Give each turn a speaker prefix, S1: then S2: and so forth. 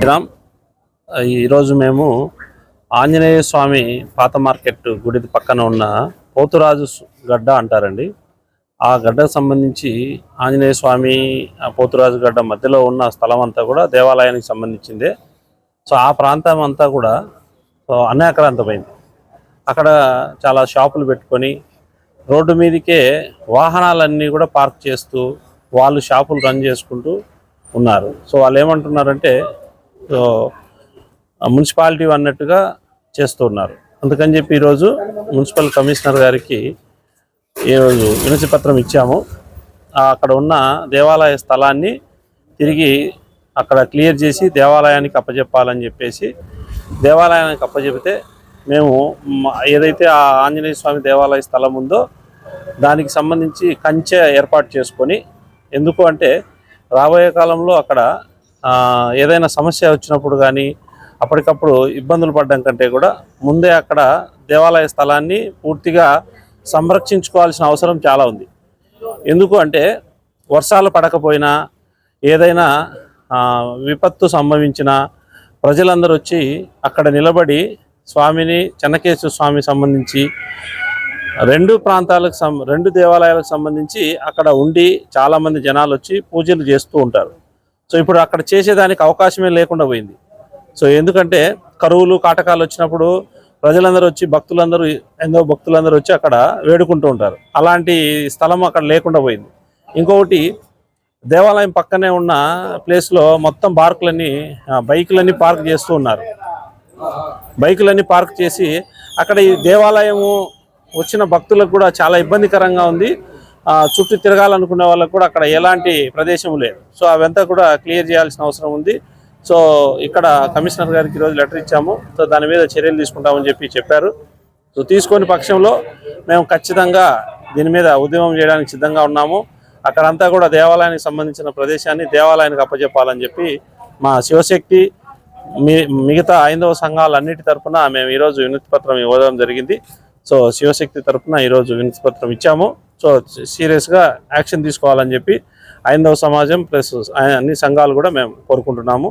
S1: రామ్ ఈరోజు మేము ఆంజనేయ స్వామి పాత మార్కెట్ గుడి పక్కన ఉన్న పోతురాజు గడ్డ అంటారండి. ఆ గడ్డకు సంబంధించి ఆంజనేయ స్వామి పోతురాజు గడ్డ మధ్యలో ఉన్న స్థలం అంతా కూడా దేవాలయానికి సంబంధించిందే. సో ఆ ప్రాంతం అంతా కూడా అన్యాక్రాంతమైంది. అక్కడ చాలా షాపులు పెట్టుకొని రోడ్డు మీదకే వాహనాలన్నీ కూడా పార్క్ చేస్తూ వాళ్ళు షాపులు రన్ చేసుకుంటూ ఉన్నారు. సో వాళ్ళు ఏమంటున్నారంటే మున్సిపాలిటీ అన్నట్టుగా చేస్తూ ఉన్నారు. అందుకని చెప్పి ఈరోజు మున్సిపల్ కమిషనర్ గారికి ఈరోజు వినతి పత్రం ఇచ్చాము. అక్కడ ఉన్న దేవాలయ స్థలాన్ని తిరిగి అక్కడ క్లియర్ చేసి దేవాలయానికి అప్పచెప్పాలని చెప్పేసి, దేవాలయానికి అప్పచెపితే మేము ఏదైతే ఆ ఆంజనేయ స్వామి దేవాలయ స్థలం ఉందో దానికి సంబంధించి కంచె ఏర్పాటు చేసుకొని, ఎందుకు అంటే రాబోయే కాలంలో అక్కడ ఏదైనా సమస్య వచ్చినప్పుడు కానీ అప్పటికప్పుడు ఇబ్బందులు పడడం కంటే కూడా ముందే అక్కడ దేవాలయ స్థలాన్ని పూర్తిగా సంరక్షించుకోవాల్సిన అవసరం చాలా ఉంది. ఎందుకు అంటే వర్షాలు పడకపోయినా ఏదైనా విపత్తు సంభవించిన ప్రజలందరూ వచ్చి అక్కడ నిలబడి స్వామిని, చెన్నకేశ్వర స్వామి సంబంధించి రెండు దేవాలయాలకు సంబంధించి అక్కడ ఉండి చాలామంది జనాలు వచ్చి పూజలు చేస్తూ ఉంటారు. సో ఇప్పుడు అక్కడ చేసేదానికి అవకాశమే లేకుండా పోయింది. సో ఎందుకంటే కరువులు కాటకాలు వచ్చినప్పుడు ప్రజలందరూ వచ్చి భక్తులందరూ వచ్చి అక్కడ వేడుకుంటూ ఉంటారు. అలాంటి స్థలం అక్కడ లేకుండా పోయింది. ఇంకొకటి, దేవాలయం పక్కనే ఉన్న ప్లేస్లో మొత్తం బైకులన్నీ పార్క్ చేస్తూ ఉన్నారు. బైకులన్నీ పార్క్ చేసి అక్కడ ఈ దేవాలయము వచ్చిన భక్తులకు కూడా చాలా ఇబ్బందికరంగా ఉంది. చుట్టూ తిరగాలనుకునే వాళ్ళకు కూడా అక్కడ ఎలాంటి ప్రదేశం లేదు. సో అవంతా కూడా క్లియర్ చేయాల్సిన అవసరం ఉంది. సో ఇక్కడ కమిషనర్ గారికి ఈరోజు లెటర్ ఇచ్చాము. సో దాని మీద చర్యలు తీసుకుంటామని చెప్పారు. సో తీసుకొని పక్షంలో మేము ఖచ్చితంగా దీని మీద ఉద్యమం చేయడానికి సిద్ధంగా ఉన్నాము. అక్కడంతా కూడా దేవాలయానికి సంబంధించిన ప్రదేశాన్ని దేవాలయానికి అప్పచెప్పాలని చెప్పి మా శివశక్తి మిగతా 5వ సంఘాలన్నిటి తరఫున మేము ఈరోజు వినతి పత్రం ఇవ్వడం జరిగింది. సో శివశక్తి తరఫున ఈరోజు వినతి పత్రం ఇచ్చాము. సో సీరియస్గా యాక్షన్ తీసుకోవాలని చెప్పి 5వ సమాజం ప్లస్ అన్ని సంఘాలు కూడా మేము కోరుకుంటున్నాము.